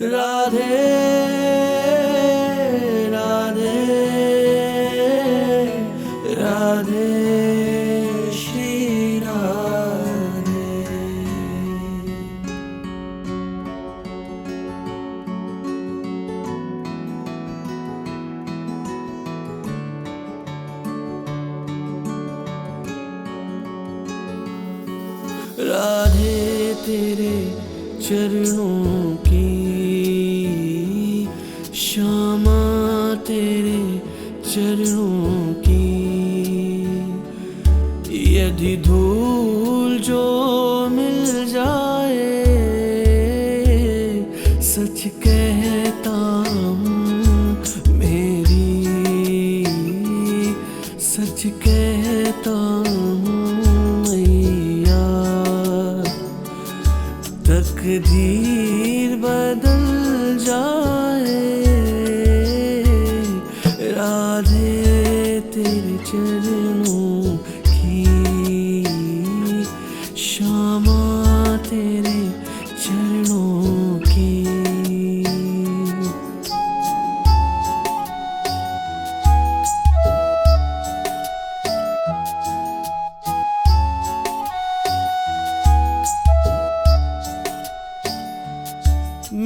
राधे राधे राधे श्री राधे। राधे तेरे चरणों की श्यामा तेरे चरणों की यदि धूल जो मिल जाए सच कहता हूँ मेरी सच कहता हूँ मैया तकदीर बदल जाए। राधे तेरे चरणों की श्यामा तेरे चरणों की।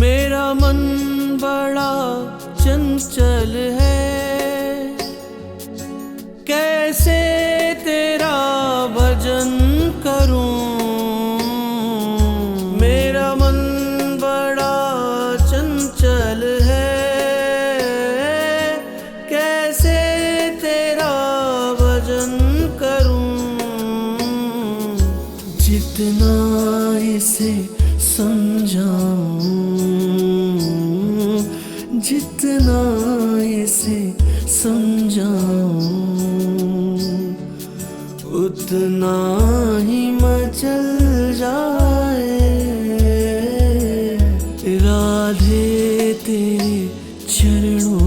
मेरा मन बड़ा चंचल है कैसे तेरा भजन करूं। मेरा मन बड़ा चंचल है कैसे तेरा भजन करूं। जितना इसे समझाऊं जितना इसे समझाऊं उतना ही मचल जाए। राधे तेरे चरणों